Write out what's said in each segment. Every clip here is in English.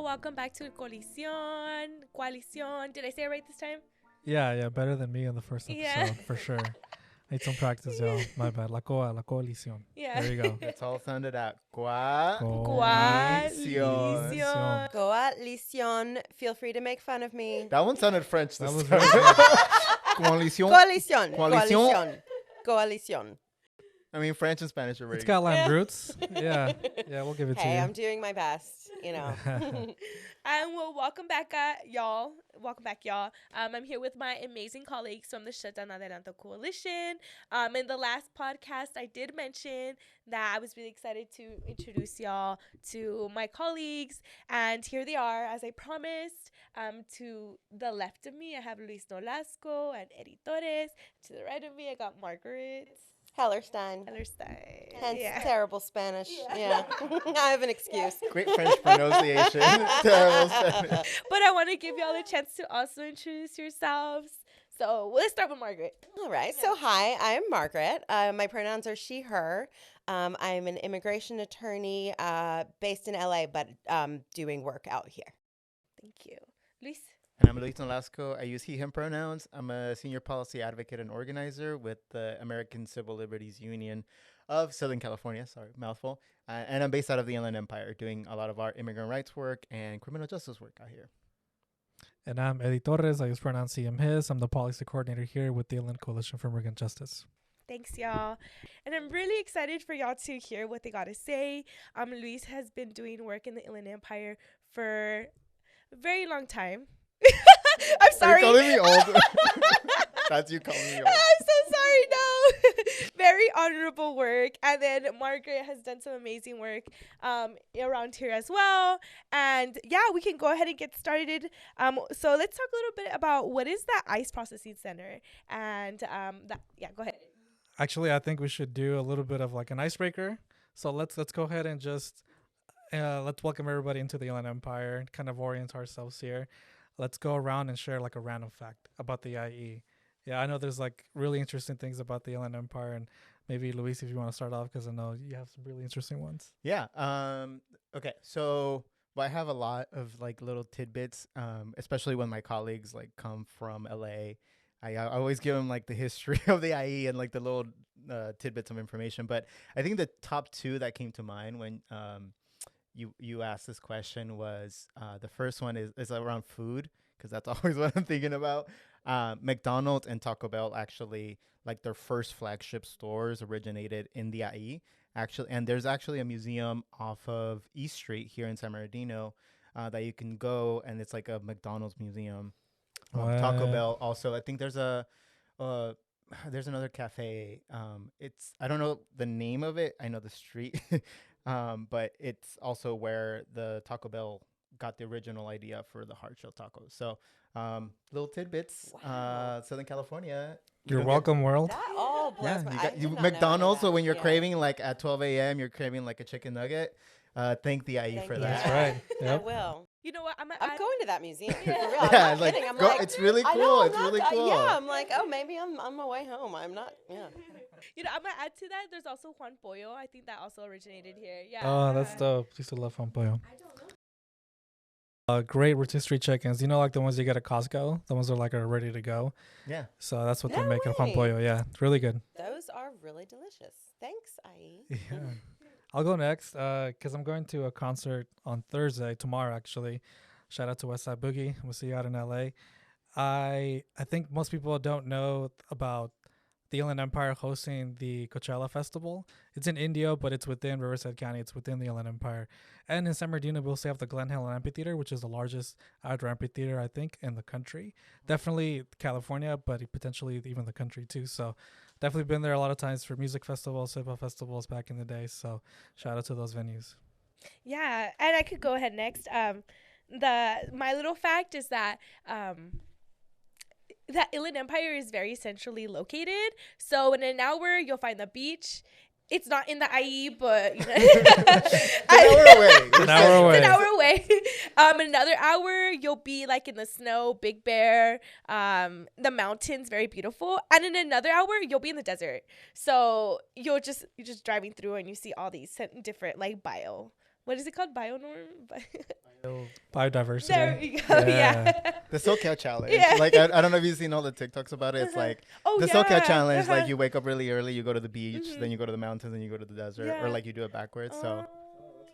welcome back to Coalition. Did I say it right this time? Yeah, better than me in the first episode, for sure. Need some practice, y'all. My bad. La coalición. Yeah. There you go. It's all sounded out. Coalition. Coalition. Feel free to make fun of me. That one sounded French. That was time. very good. Coalition. Coalition. Coalition. Coalition. Coalition. I mean, French and Spanish are It's really got Latin roots. Yeah, we'll give it to Hey, you. I'm doing my best, you know. And well, welcome back, y'all. I'm here with my amazing colleagues from the Shut Down Adelanto Coalition. In the last podcast, I did mention that I was really excited to introduce y'all to my colleagues. And here they are, as I promised. To the left of me, I have Luis Nolasco and Eddie Torres. To the right of me, I got Margaret Hellerstien. Hence terrible Spanish. Yeah. I have an excuse. great French pronunciation. Terrible Spanish. But I want to give y'all a chance to also introduce yourselves. So let's start with Margaret. All right. So, hi, I'm Margaret. My pronouns are she, her. I'm an immigration attorney based in LA, but doing work out here. Thank you. Luis? And I'm Luis Nolasco. I use he, him pronouns. I'm a senior policy advocate and organizer with the American Civil Liberties Union of Southern California. Sorry, mouthful. And I'm based out of the Inland Empire, doing a lot of our immigrant rights work and criminal justice work out here. And I'm Eddie Torres. I use pronouns he, him, his. I'm the policy coordinator here with the Adelanto Coalition for Immigrant Justice. Thanks, y'all. And I'm really excited for y'all to hear what they got to say. Luis has been doing work in the Inland Empire for a very long time. I'm sorry. Are you calling me old? That's you calling me old. I'm so sorry. No. Very honorable work. And then Margaret has done some amazing work around here as well. And yeah, we can go ahead and get started. So let's talk a little bit about what is the ICE Processing Center. And go ahead. Actually, I think we should do a little bit of like an icebreaker. So let's go ahead and just let's welcome everybody into the Inland Empire, kind of orient ourselves here. Let's go around and share like a random fact about the IE. Yeah, I know there's like really interesting things about the Inland Empire, and maybe Luis, if you want to start off, because I know you have some really interesting ones. Yeah. Okay. So I have a lot of like little tidbits, especially when my colleagues like come from LA. I always give them like the history of the IE and like the little tidbits of information. But I think the top two that came to mind when you asked this question was the first one is around food, because that's always what I'm thinking about. McDonald's and Taco Bell actually, like their first flagship stores originated in the IE. Actually, and there's actually a museum off of East Street here in San Bernardino that you can go, and it's like a McDonald's museum. Taco Bell also. I think there's another cafe. I don't know the name of it. I know the street. But it's also where the Taco Bell got the original idea for the hard shell tacos. So, little tidbits. Wow. Southern California. You're welcome, world. That all blows my mind. You McDonald's. So when you're craving like at 12 a.m., you're craving like a chicken nugget. Thank the IE for that. That's right. Yep. I will. You know what? I'm going to that museum. For real. Yeah, I'm not kidding. I'm go, like, it's really cool. I know, it's really cool. Yeah, I'm like, oh, maybe I'm on my way home. I'm not. Yeah. You know, I'm gonna add to that. There's also Juan Pollo. I think that also originated here. Yeah. Oh, that's dope. Used to love Juan Pollo. I don't know. Great rotisserie chickens. You know, like the ones you get at Costco. The ones that are ready to go. Yeah. So that's what No they make at Juan way. Pollo. Yeah, it's really good. Those are really delicious. Thanks, IE. Yeah. I'll go next because I'm going to a concert on Thursday, tomorrow actually. Shout out to Westside Boogie. We'll see you out in LA. I think most people don't know about the Inland Empire hosting the Coachella Festival. It's in Indio, but it's within Riverside County. It's within the Inland Empire. And in San Bernardino, we'll also have the Glen Helen Amphitheater, which is the largest outdoor amphitheater, I think, in the country. Definitely California, but potentially even the country too. So definitely been there a lot of times for music festivals, hip-hop festivals back in the day. So shout out to those venues. Yeah, and I could go ahead next. My little fact is that that Inland Empire is very centrally located. So in an hour, you'll find the beach. It's not in the IE, but It's an hour away. An hour away. It's an hour away. Another hour, you'll be like in the snow, Big Bear, the mountains, very beautiful. And in another hour, you'll be in the desert. So you're just driving through and you see all these different like what is it called? Bionorm? Biodiversity. There you go. Yeah. The SoCal challenge. Yeah. Like I don't know if you've seen all the TikToks about it. It's like Oh, the yeah. SoCal challenge. Like you wake up really early, you go to the beach, Mhm. then you go to the mountains, then you go to the desert, Yeah. or like you do it backwards. So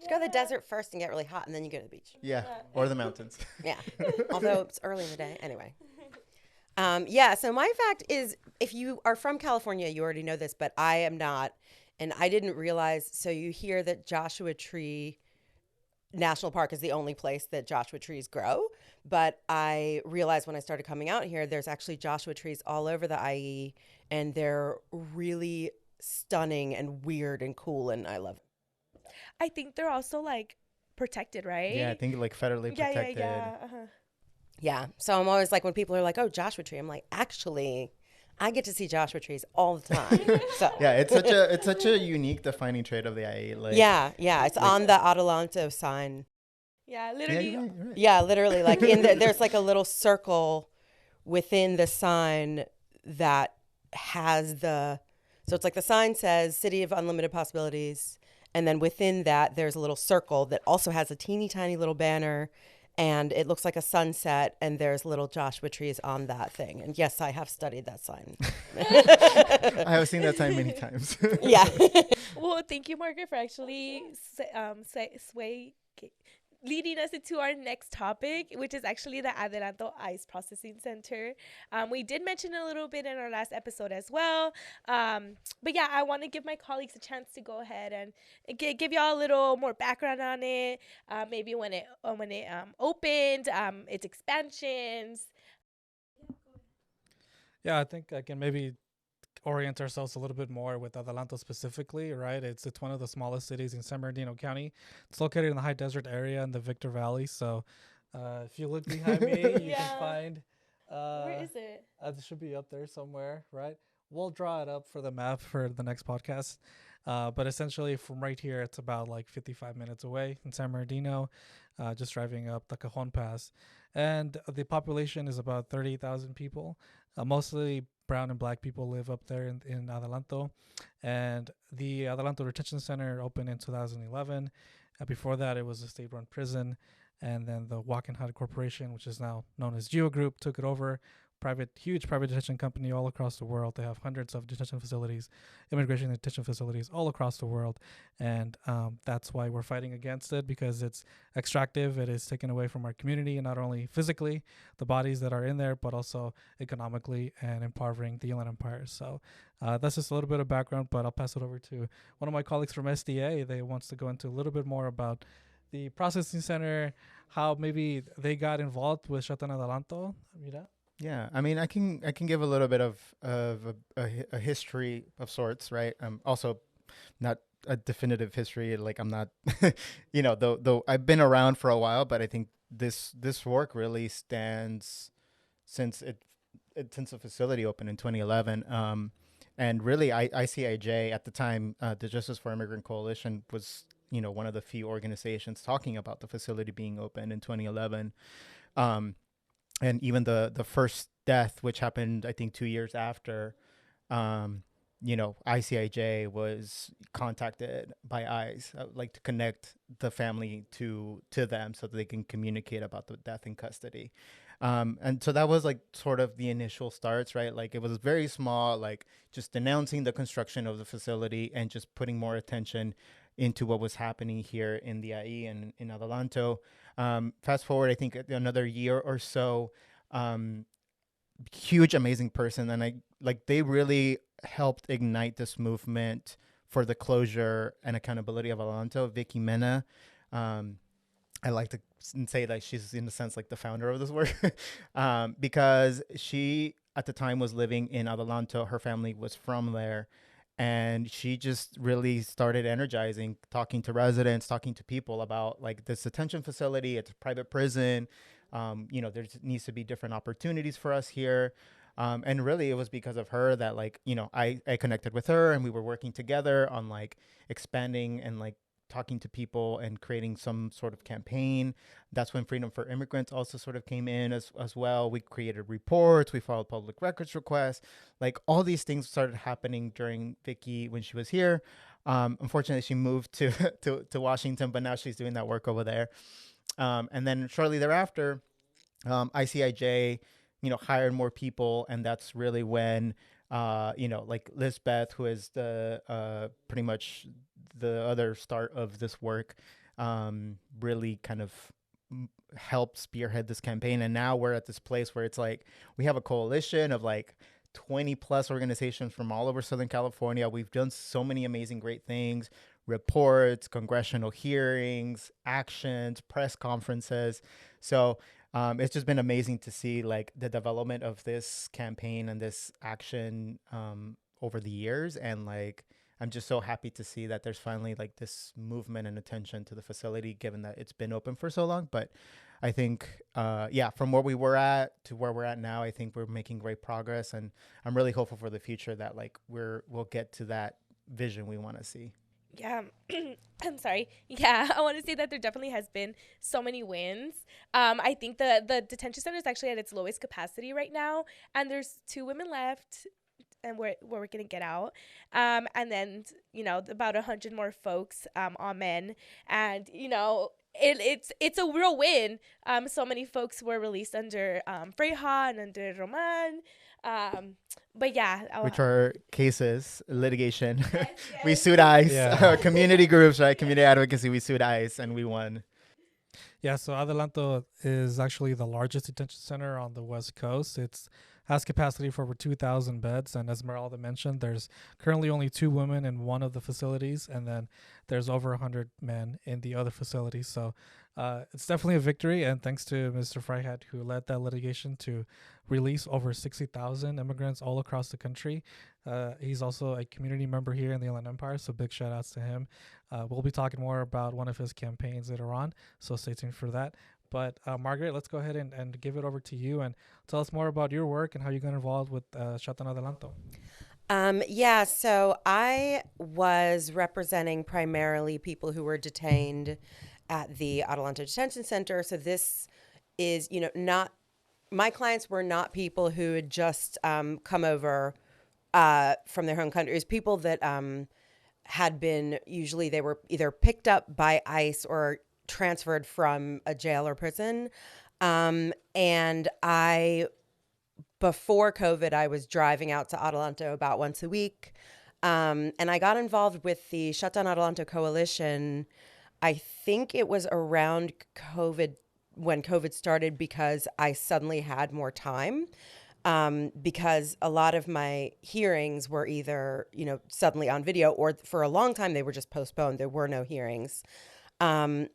You go to the desert first and get really hot, and then you go to the beach. yeah, or the mountains. Yeah. Although it's early in the day. Anyway. Yeah. So my fact is, if you are from California, you already know this, but I am not. And I didn't realize. So you hear that Joshua Tree National Park is the only place that Joshua trees grow. But I realized when I started coming out here, there's actually Joshua trees all over the IE, and they're really stunning and weird and cool. And I love it. I think they're also like protected, right? Yeah, I think like federally Yeah, protected. yeah, yeah. Yeah. So I'm always like, when people are like, oh, Joshua Tree, I'm like, actually, I get to see Joshua trees all the time. So Yeah, it's such a unique defining trait of the IE. Like yeah. It's on the Adelanto sign. Yeah, yeah, literally. you're right. Yeah, literally, like there's like a little circle within the sign that has so it's like the sign says City of Unlimited Possibilities, and then within that there's a little circle that also has a teeny tiny little banner, and it looks like a sunset, and there's little Joshua trees on that thing. And yes, I have studied that sign. I have seen that sign many times. Yeah. Well, thank you, Margaret, for actually leading us into our next topic, which is actually the Adelanto ICE Processing Center. We did mention a little bit in our last episode as well. But yeah, I want to give my colleagues a chance to go ahead and give y'all a little more background on it. Maybe when it opened, its expansions. Yeah, I think I can maybe orient ourselves a little bit more with Adelanto specifically, right? It's one of the smallest cities in San Bernardino County. It's located in the high desert area in the Victor Valley. So if you look behind me, you Yeah. can find... Where is it? It should be up there somewhere, right? We'll draw it up for the map for the next podcast. But essentially from right here, it's about like 55 minutes away in San Bernardino, just driving up the Cajon Pass. And the population is about 30,000 people. Mostly brown and black people live up there in Adelanto. And the Adelanto Detention Center opened in 2011. Before that, it was a state-run prison. And then the Walkenhut Corporation, which is now known as Geo Group, took it over. Huge private detention company all across the world. They have hundreds of detention facilities, immigration detention facilities all across the world. And that's why we're fighting against it, because it's extractive. It is taken away from our community, and not only physically, the bodies that are in there, but also economically and empowering the Inland Empire. So that's just a little bit of background, but I'll pass it over to one of my colleagues from SDA. They wants to go into a little bit more about the processing center, how maybe they got involved with Shut Down Adelanto. Mira? Yeah, I mean, I can give a little bit of a history of sorts, right? Also not a definitive history. Like I'm not, though I've been around for a while, but I think this work really stands since the facility opened in 2011. And really, ICIJ at the time, the Justice for Immigrant Coalition was, one of the few organizations talking about the facility being opened in 2011. And even the first death, which happened, I think, 2 years after, ICIJ was contacted by ICE, like to connect the family to them so that they can communicate about the death in custody. And so that was like sort of the initial starts, right? Like it was very small, like just denouncing the construction of the facility and just putting more attention into what was happening here in the IE and in Adelanto. Fast forward, I think another year or so, huge, amazing person. And they really helped ignite this movement for the closure and accountability of Adelanto. Vicky Mena, I like to say that she's in a sense like the founder of this work, because she at the time was living in Adelanto. Her family was from there. And she just really started energizing, talking to residents, talking to people about like this detention facility. It's a private prison. There needs to be different opportunities for us here. And really it was because of her that I connected with her, and we were working together on like expanding and like talking to people and creating some sort of campaign. That's when Freedom for Immigrants also sort of came in as well. We created reports, we filed public records requests. Like all these things started happening during Vicky when she was here. Unfortunately, she moved to Washington, but now she's doing that work over there. And then shortly thereafter, ICIJ, hired more people, and that's really when, like Lisbeth, who is the pretty much the other start of this work, really kind of helped spearhead this campaign. And now we're at this place where it's like we have a coalition of like 20 plus organizations from all over Southern California. We've done so many amazing, great things, reports, congressional hearings, actions, press conferences. So it's just been amazing to see like the development of this campaign and this action over the years. And like, I'm just so happy to see that there's finally like this movement and attention to the facility, given that it's been open for so long. But I think, from where we were at to where we're at now, I think we're making great progress, and I'm really hopeful for the future that like we'll get to that vision we want to see. Yeah, I'm sorry. Yeah, I want to say that there definitely has been so many wins. I think the detention center is actually at its lowest capacity right now, and there's 2 women left, and we're gonna get out. And then about 100 more folks, all men, and it's a real win. So many folks were released under Freja and under Roman. But yeah, which are cases, litigation. Yes. We sued ICE, Yeah. community groups, right? Community advocacy. We sued ICE and we won. Yeah, so Adelanto is actually the largest detention center on the West Coast. It has capacity for over 2,000 beds. And as Esmeralda mentioned, there's currently only 2 women in one of the facilities. And then there's over 100 men in the other facilities. So it's definitely a victory. And thanks to Mr. Freihat, who led that litigation to release over 60,000 immigrants all across the country. He's also a community member here in the Inland Empire, so big shout outs to him. We'll be talking more about one of his campaigns later on, so stay tuned for that. But Margaret, let's go ahead and give it over to you and tell us more about your work and how you got involved with Shut Down Adelanto. So I was representing primarily people who were detained at the Adelanto Detention Center. So this is, not, my clients were not people who had just come over from their home countries, people that had been, usually they were either picked up by ICE or transferred from a jail or prison. And before COVID, I was driving out to Adelanto about once a week. And I got involved with the Shut Down Adelanto Coalition. I think it was around COVID, when COVID started, because I suddenly had more time. Because a lot of my hearings were either, suddenly on video, or for a long time they were just postponed. There were no hearings. And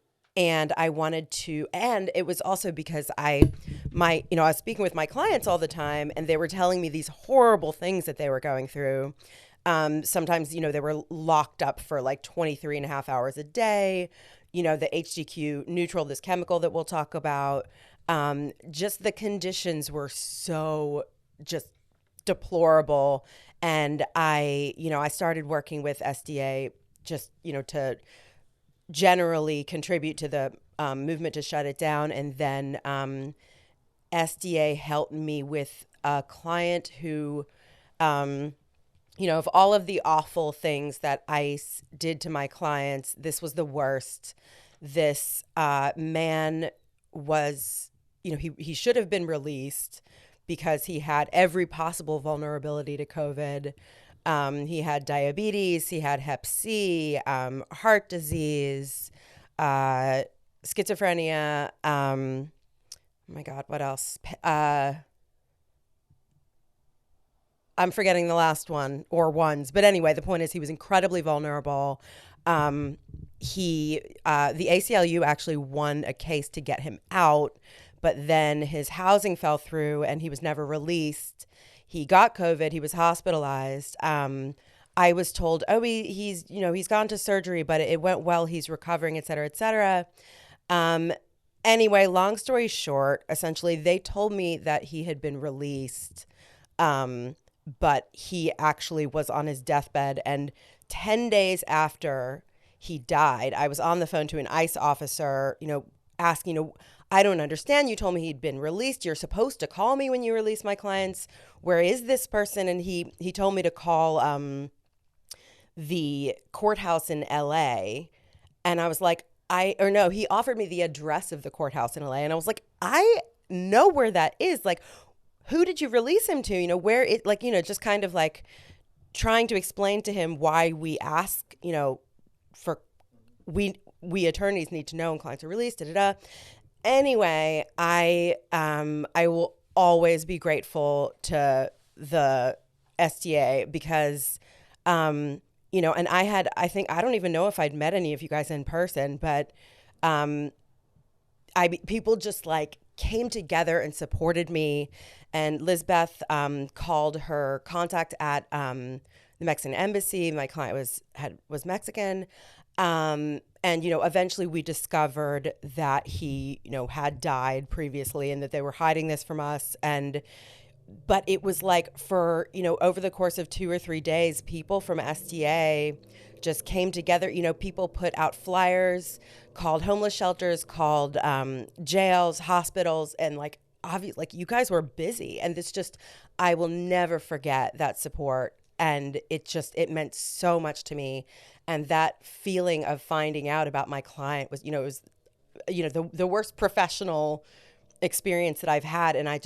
I wanted to, and it was also because I was speaking with my clients all the time, and they were telling me these horrible things that they were going through. Sometimes, they were locked up for like 23 and a half hours a day, the HDQ neutral, this chemical that we'll talk about. Just the conditions were so just deplorable. And I started working with SDA just, to generally contribute to the movement to shut it down. And then SDA helped me with a client who, of all of the awful things that ICE did to my clients, this was the worst. This man was, he should have been released because he had every possible vulnerability to COVID. He had diabetes, he had Hep C, heart disease, schizophrenia. Oh my God, what else? I'm forgetting the last one or ones, but anyway, the point is he was incredibly vulnerable. The ACLU actually won a case to get him out, but then his housing fell through and he was never released. He got COVID. He was hospitalized. I was told, he's gone to surgery, but it went well. He's recovering, et cetera, et cetera. Anyway, long story short, essentially they told me that he had been released, but he actually was on his deathbed. And 10 days after he died, I was on the phone to an ICE officer, asking, I don't understand. You told me he'd been released. You're supposed to call me when you release my clients. Where is this person? And he told me to call the courthouse in LA. And I was like, he offered me the address of the courthouse in LA. And I was like, I know where that is. Like, who did you release him to? You know, where it, like, you know, just kind of like trying to explain to him why we ask, you know, for we attorneys need to know when clients are released, Anyway, I will always be grateful to the SDA because, you know, and I think, I don't even know if I'd met any of you guys in person, but people just like came together and supported me. And Lizbeth called her contact at the Mexican embassy. My client was Mexican. And, you know, eventually we discovered that he, you know, had died previously and that they were hiding this from us. But it was like for, you know, over the course of 2 or 3 days, people from SDA just came together. You know, people put out flyers, called homeless shelters, called jails, hospitals, and like, obviously, like you guys were busy. And I will never forget that support. And it meant so much to me. And that feeling of finding out about my client was, you know, it was, you know, the worst professional experience that I've had. And I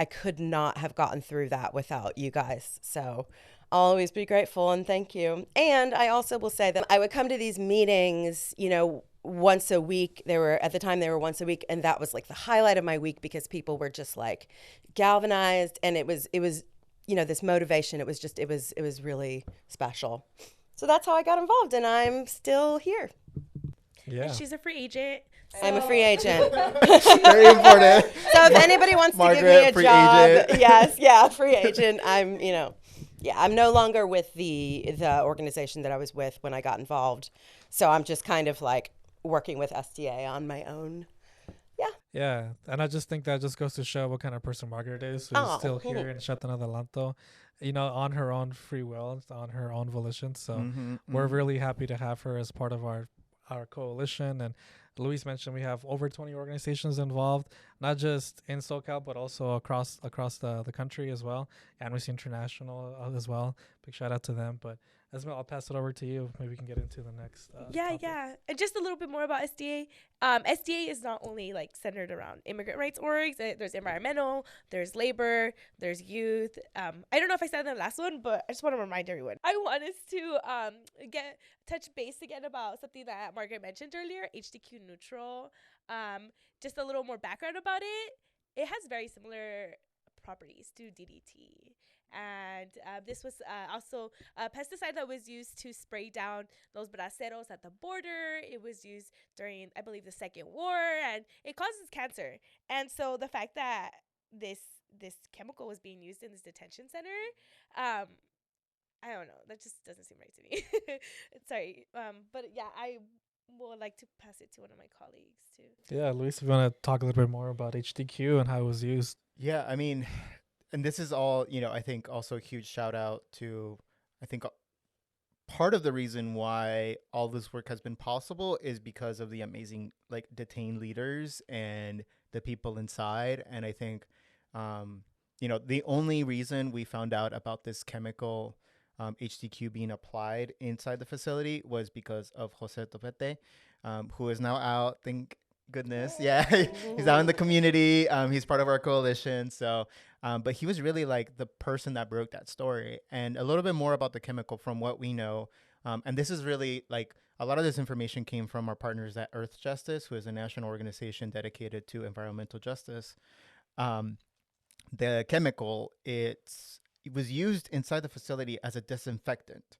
could not have gotten through that without you guys. So I'll always be grateful and thank you. And I also will say that I would come to these meetings, you know, once a week. At the time they were once a week. And that was like the highlight of my week because people were just like galvanized. And it was, you know, this motivation. It was really special. So that's how I got involved, and I'm still here. Yeah. And she's a free agent. I'm a free agent. Very important. So if anybody wants to give me a free job, agent. yes, yeah, free agent. I'm no longer with the organization that I was with when I got involved. So I'm just kind of like working with SDA on my own. Yeah. Yeah, and I just think that just goes to show what kind of person Margaret is, who's still here in Shut Down Adelanto, you know, on her own free will, on her own volition. So we're really happy to have her as part of our coalition. And Luis mentioned we have over 20 organizations involved, not just in SoCal, but also across the country as well. Amnesty International as well. Big shout out to them. But Esma, I'll pass it over to you. Maybe we can get into the next topic. And just a little bit more about SDA. SDA is not only like centered around immigrant rights orgs. There's environmental, there's labor, there's youth. I don't know if I said that last one, but I just want to remind everyone. I want us to touch base again about something that Margaret mentioned earlier, HDQ neutral. Just a little more background about it. It has very similar properties to DDT. And this was also a pesticide that was used to spray down those braceros at the border. It was used during, I believe, the Second War, and it causes cancer. And so the fact that this chemical was being used in this detention center, I don't know, that just doesn't seem right to me. Sorry, but yeah, I would like to pass it to one of my colleagues too. Yeah, Luis, if you want to talk a little bit more about HDQ and how it was used. Yeah, I mean, and this is all, you know, I think also a huge shout out to, I think part of the reason why all this work has been possible is because of the amazing like detained leaders and the people inside. And I think, you know, the only reason we found out about this chemical HDQ being applied inside the facility was because of Jose Topete, who is now out. Thank goodness. Yeah, he's out in the community. He's part of our coalition. So, but he was really like the person that broke that story. And a little bit more about the chemical from what we know. And this is really like a lot of this information came from our partners at Earth Justice, who is a national organization dedicated to environmental justice. The chemical, it was used inside the facility as a disinfectant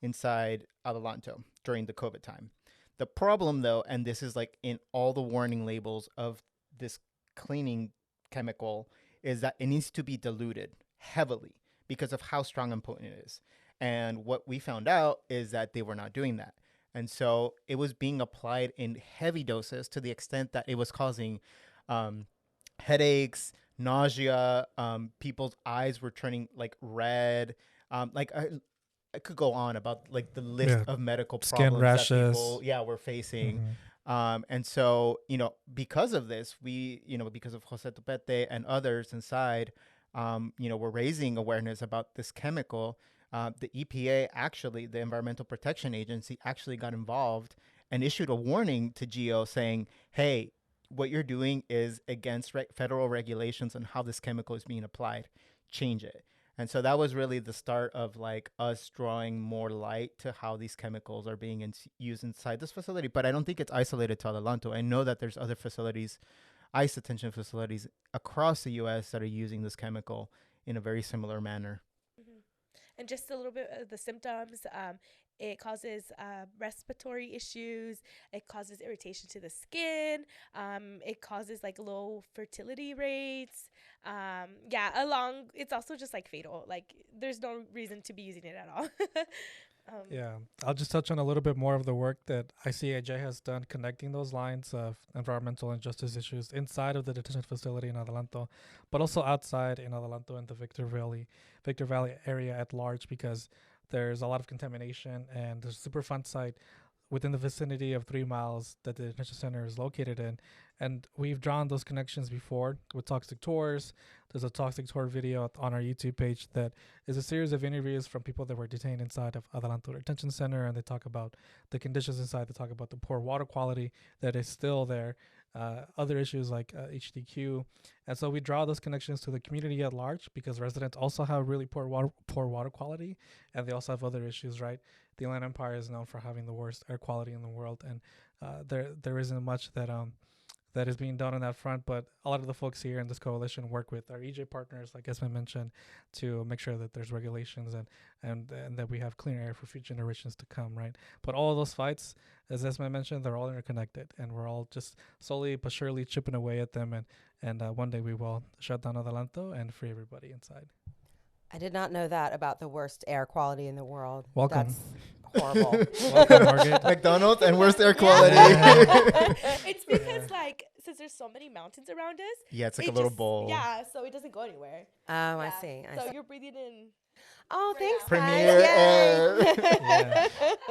inside Adelanto during the COVID time. The problem, though, and this is like in all the warning labels of this cleaning chemical, is that it needs to be diluted heavily because of how strong and potent it is. And what we found out is that they were not doing that. And so it was being applied in heavy doses to the extent that it was causing headaches, nausea, people's eyes were turning like red. I could go on about like the list of medical problems skin rashes that people were facing. And so, you know, because of this, we, you know, because of Jose Topete and others inside, you know, we're raising awareness about this chemical. The EPA, actually, the Environmental Protection Agency, actually got involved and issued a warning to GEO saying, hey, what you're doing is against federal regulations on how this chemical is being applied. Change it. And so that was really the start of like us drawing more light to how these chemicals are being used inside this facility. But I don't think it's isolated to Adelanto. I know that there's other facilities, ICE detention facilities across the U.S. that are using this chemical in a very similar manner. Mm-hmm. And just a little bit of the symptoms. It causes respiratory issues. It causes irritation to the skin. It causes like low fertility rates. It's also just like fatal. Like there's no reason to be using it at all. I'll just touch on a little bit more of the work that ICIJ has done connecting those lines of environmental and justice issues inside of the detention facility in Adelanto, but also outside in Adelanto and the Victor Valley area at large, because there's a lot of contamination, and there's a Superfund site within the vicinity of 3 miles that the detention center is located in. And we've drawn those connections before with toxic tours. There's a toxic tour video on our YouTube page that is a series of interviews from people that were detained inside of Adelanto Detention Center, and they talk about the conditions inside. They talk about the poor water quality that is still there, other issues like HDQ. And so we draw those connections to the community at large, because residents also have really poor water quality, and they also have other issues, right? The Inland Empire is known for having the worst air quality in the world, and there isn't much that is being done on that front. But a lot of the folks here in this coalition work with our EJ partners, like Esme mentioned, to make sure that there's regulations and that we have clean air for future generations to come, right? But all of those fights, as Esme mentioned, they're all interconnected, and we're all just slowly but surely chipping away at them, and one day we will shut down Adelanto and free everybody inside. I did not know that about the worst air quality in the world. Welcome. That's horrible. Welcome, Margaret. McDonald's and worst air quality. It's because like since there's so many mountains around us. Yeah, it's like a little bowl. Yeah, so it doesn't go anywhere. Oh, I see. So you're breathing in. Oh, thanks, Premier guys. air.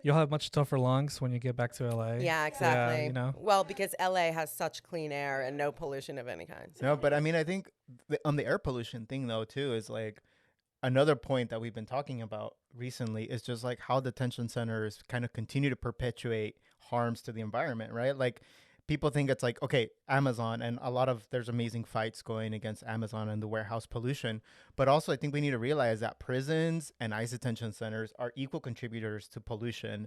You'll have much tougher lungs when you get back to LA. Yeah, exactly. Yeah, you know. Well, because LA has such clean air and no pollution of any kind. No, but I mean, I think on the air pollution thing though too is like another point that we've been talking about recently is just like how detention centers kind of continue to perpetuate harms to the environment, right? Like people think it's like, okay, Amazon, and there's amazing fights going against Amazon and the warehouse pollution. But also I think we need to realize that prisons and ICE detention centers are equal contributors to pollution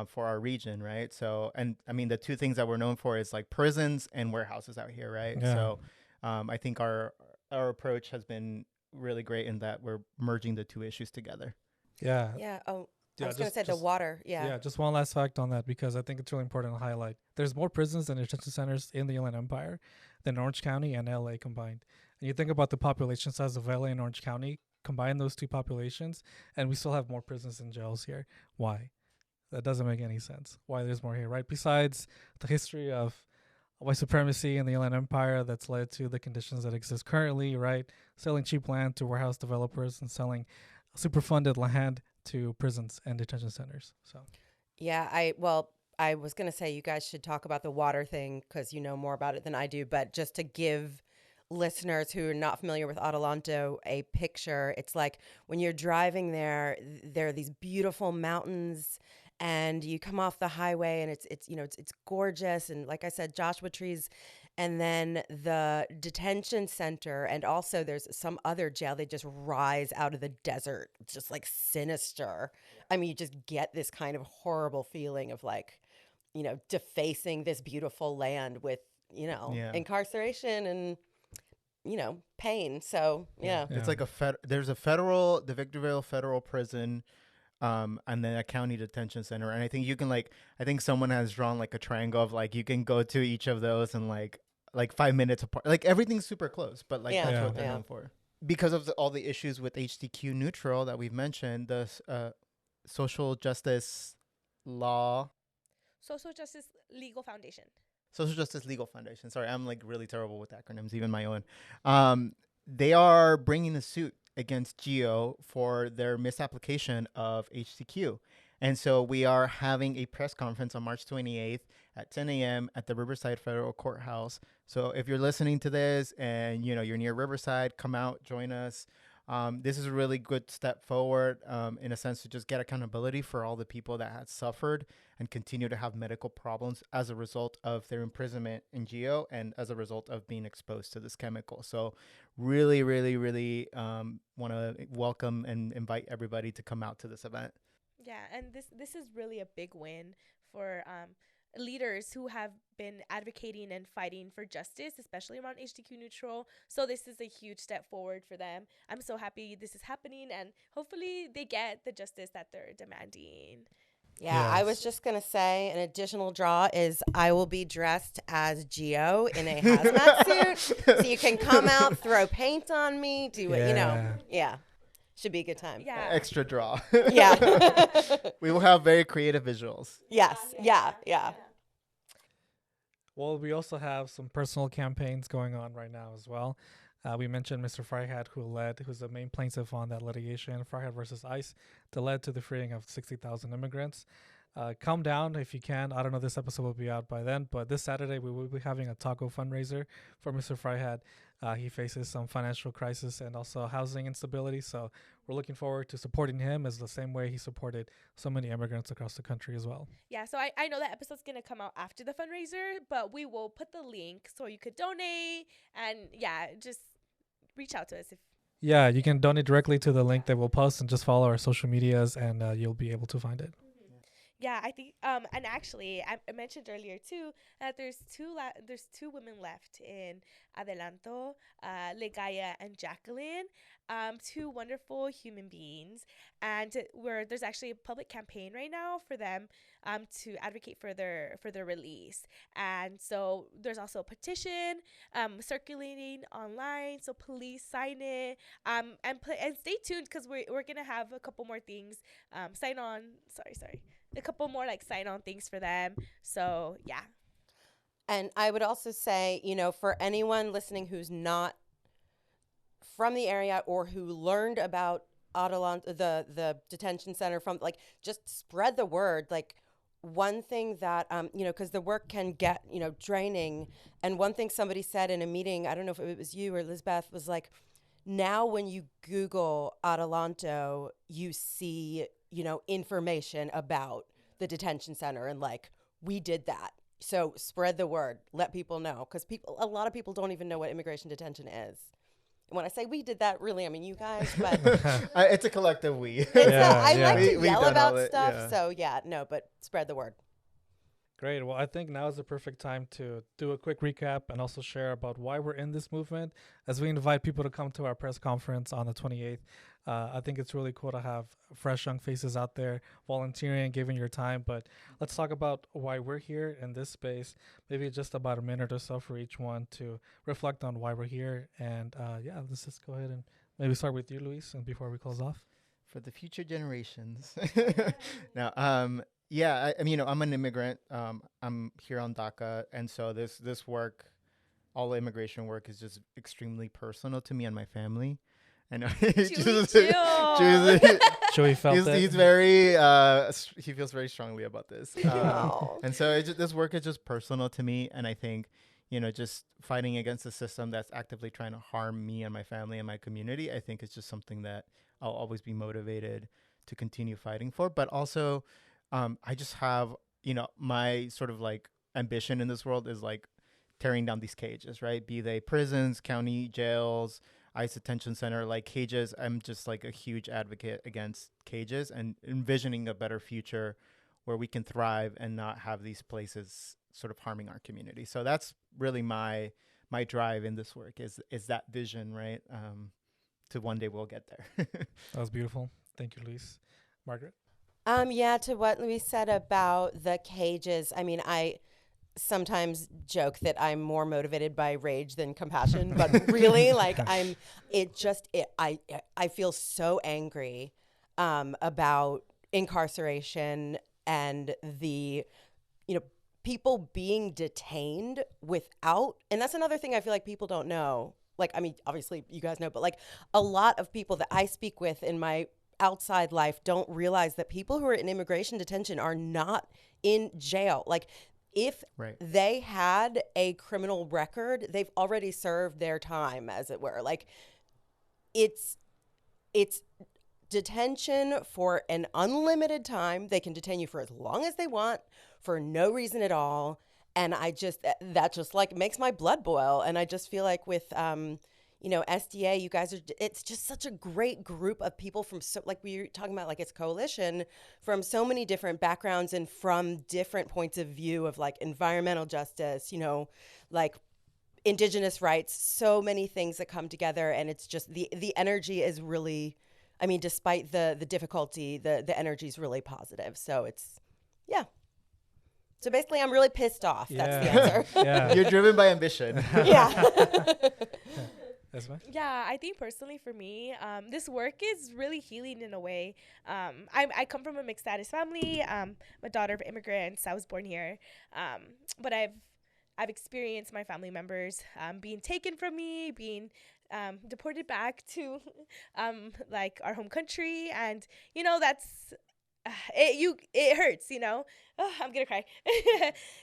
for our region, right? So, and I mean, the two things that we're known for is like prisons and warehouses out here, right? Yeah. So I think our approach has been really great in that we're merging the two issues together. Yeah. Yeah. Oh, Yeah, I was going to say the just- water. Yeah. Yeah, just one last fact on that, because I think it's really important to highlight. There's more prisons and detention centers in the Inland Empire than Orange County and LA combined. And you think about the population size of LA and Orange County, combine those two populations, and we still have more prisons and jails here. Why? That doesn't make any sense. Why there's more here, right? Besides the history of white supremacy in the Inland Empire that's led to the conditions that exist currently, right? Selling cheap land to warehouse developers and selling superfunded land to prisons and detention centers. So, Yeah. I was going to say you guys should talk about the water thing because you know more about it than I do. But just to give listeners who are not familiar with Adelanto a picture, it's like when you're driving there are these beautiful mountains, and you come off the highway, and it's gorgeous, and like I said, Joshua trees, and then the detention center, and also there's some other jail. They just rise out of the desert, it's just like sinister. I mean, you just get this kind of horrible feeling of like, defacing this beautiful land with incarceration and pain. So yeah. It's like there's the Victorville Federal Prison, and then a county detention center. And I think you can I think someone has drawn like a triangle of like, you can go to each of those and like 5 minutes apart. Like everything's super close, but like that's what they're known for. Because of all the issues with HDQ neutral that we've mentioned, the Social Justice Legal Foundation. Social Justice Legal Foundation. Sorry, I'm like really terrible with acronyms, even my own. They are bringing a suit against GEO for their misapplication of HDQ. And so we are having a press conference on March 28th at 10 a.m. at the Riverside Federal Courthouse. So if you're listening to this and you're near Riverside, come out, join us. This is a really good step forward in a sense to just get accountability for all the people that had suffered and continue to have medical problems as a result of their imprisonment in geo and as a result of being exposed to this chemical. So really, really, really want to welcome and invite everybody to come out to this event. Yeah, and this is really a big win for leaders who have been advocating and fighting for justice, especially around HDQ neutral. So this is a huge step forward for them. I'm so happy this is happening, and hopefully they get the justice that they're demanding. Yeah, I was just going to say an additional draw is I will be dressed as Geo in a hazmat suit. So you can come out, throw paint on me, do it, you know. Yeah. Should be a good time. Yeah. Extra draw. Yeah. We will have very creative visuals. Yes. Yeah. Well, we also have some personal campaigns going on right now as well. We mentioned Mr. Fryhat, who's the main plaintiff on that litigation, Fryhat versus ICE, that led to the freeing of 60,000 immigrants. Come down if you can. I don't know if this episode will be out by then, but this Saturday we will be having a taco fundraiser for Mr. Fryhat. He faces some financial crisis and also housing instability, so we're looking forward to supporting him as the same way he supported so many immigrants across the country as well. Yeah, so I know that episode's going to come out after the fundraiser, but we will put the link so you could donate, and yeah, just reach out to us. Yeah, you can donate directly to the link that we'll post and just follow our social medias, and you'll be able to find it. Yeah, I think, and actually, I mentioned earlier too that there's two women left in Adelanto, Legaya and Jacqueline, two wonderful human beings, and there's actually a public campaign right now for them, to advocate for their release, and so there's also a petition, circulating online, so please sign it, and stay tuned because we're gonna have a couple more things, a couple more like sign-on things for them. So yeah. And I would also say, for anyone listening who's not from the area or who learned about Adelanto, the detention center from, just spread the word. One thing that, because the work can get, draining. And one thing somebody said in a meeting, I don't know if it was you or Lizbeth, was now when you Google Adelanto, you see information about the detention center and we did that. So spread the word, let people know, because a lot of people don't even know what immigration detention is. And when I say we did that, really, I mean you guys, but it's a collective we. I like to yell about stuff. So but spread the word. Great. Well, I think now is the perfect time to do a quick recap and also share about why we're in this movement as we invite people to come to our press conference on the 28th. I think it's really cool to have fresh young faces out there volunteering, giving your time. But let's talk about why we're here in this space. Maybe just about a minute or so for each one to reflect on why we're here. And let's just go ahead and maybe start with you, Luis, and before we close off. For the future generations. Now, I'm an immigrant. I'm here on DACA, and so this work, all the immigration work, is just extremely personal to me and my family. I know. Chewy felt it. He's very. He feels very strongly about this, and so this work is just personal to me. And I think, just fighting against a system that's actively trying to harm me and my family and my community, I think it's just something that I'll always be motivated to continue fighting for. But also, I just have, my sort of ambition in this world is tearing down these cages, right? Be they prisons, county jails, ICE Detention Center, cages. I'm just a huge advocate against cages and envisioning a better future where we can thrive and not have these places sort of harming our community. So that's really my drive in this work is that vision, right? To one day we'll get there. That was beautiful. Thank you, Luis. Margaret? To what Luis said about the cages, I mean, I sometimes joke that I'm more motivated by rage than compassion, but really I feel so angry about incarceration and the people being detained without, and that's another thing I feel like people don't know. Obviously you guys know, but a lot of people that I speak with in my outside life don't realize that people who are in immigration detention are not in jail. If they had a criminal record, they've already served their time, as it were. it's detention for an unlimited time. They can detain you for as long as they want for no reason at all. And that just like makes my blood boil. And I just feel like with, SDA, you guys it's just such a great group of people from, so like we were talking about, like it's coalition from so many different backgrounds and from different points of view of like environmental justice, like indigenous rights, so many things that come together. And it's just the energy is really, despite the difficulty, the energy is really positive. So it's, yeah. So basically, I'm really pissed off. That's the answer. Yeah. You're driven by ambition. Yeah. Yeah, I think personally for me, this work is really healing in a way. I come from a mixed status family. I'm a daughter of immigrants. I was born here. But I've experienced my family members being taken from me, being deported back to like our home country. And, that's... it hurts, I'm gonna cry.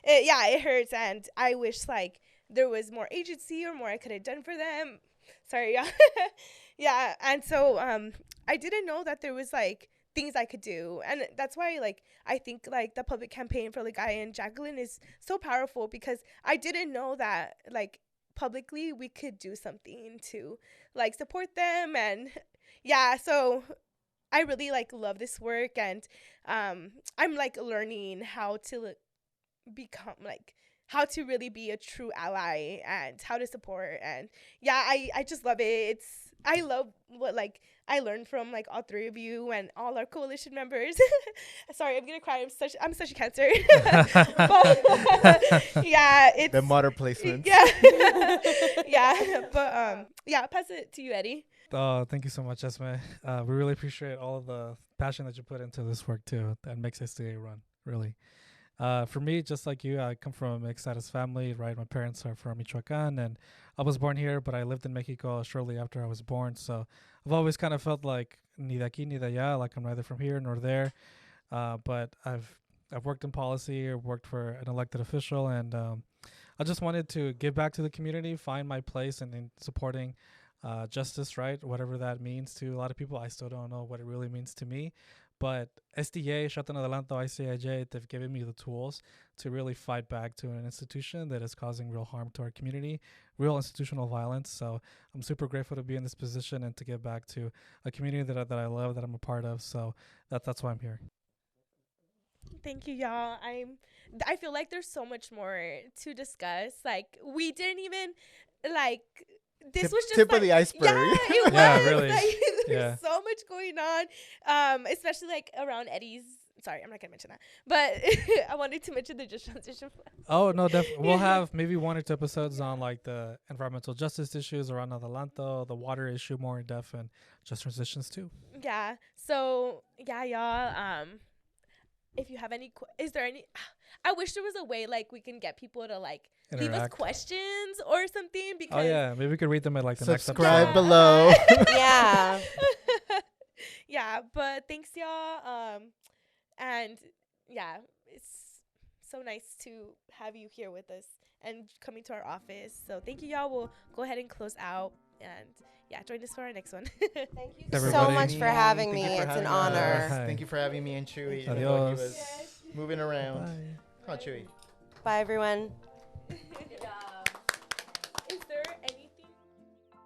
It hurts, and I wish like there was more agency or more I could have done for them. Sorry, yeah. Yeah, and so I didn't know that there was like things I could do, and that's why like I think like the public campaign for Ligaya and Jacqueline is so powerful, because I didn't know that like publicly we could do something to like support them. And yeah, so I really like love this work, and I'm like learning how to become like how to really be a true ally and how to support. And yeah, I just love it. I love what like I learned from like all three of you and all our coalition members. Sorry, I'm gonna cry. I'm such a Cancer. But, yeah, it's The modern placements. Yeah. Yeah, but yeah, I'll pass it to you, Eddie. Thank you so much, Esme. We really appreciate all of the passion that you put into this work too. That makes SDA run, really. For me, just like you, I come from a mixed status family, right? My parents are from Michoacan, and I was born here, but I lived in Mexico shortly after I was born. So I've always kind of felt like ni de aquí ni de allá, like I'm neither from here nor there. But I've worked in policy or worked for an elected official, and I just wanted to give back to the community, find my place in supporting justice, right? Whatever that means to a lot of people. I still don't know what it really means to me. But SDA, Shut Down Adelanto ICIJ, they've given me the tools to really fight back to an institution that is causing real harm to our community, real institutional violence. So I'm super grateful to be in this position and to give back to a community that I love, that I'm a part of. So that's why I'm here. Thank you, y'all. I feel like there's so much more to discuss. Like we didn't even like. This was just tip like, of the iceberg. Yeah, it was. Yeah, really. Like, there's Yeah. so much going on, especially like around Eddie's. Sorry, I'm not gonna mention that, but I wanted to mention the just transition. Oh no, definitely. We'll have maybe 1 or 2 episodes on like the environmental justice issues around Adelanto, the water issue more in depth, and just transitions too. Yeah. So yeah, y'all. If you have any, is there any? I wish there was a way like we can get people to like leave us Interact. questions or something, because Oh yeah, maybe we could read them at like the next Subscribe episode. below. Yeah. Yeah, but thanks y'all. And yeah, it's so nice to have you here with us and coming to our office. So thank you, y'all. We'll go ahead and close out, and yeah, join us for our next one. Thank you Everybody. so much for having me. Thank you for It's an having honor. us. Hi. Thank you for having me and Chewy. Even though he Adios. was moving around. Bye. Come on, Chewy. Bye, everyone.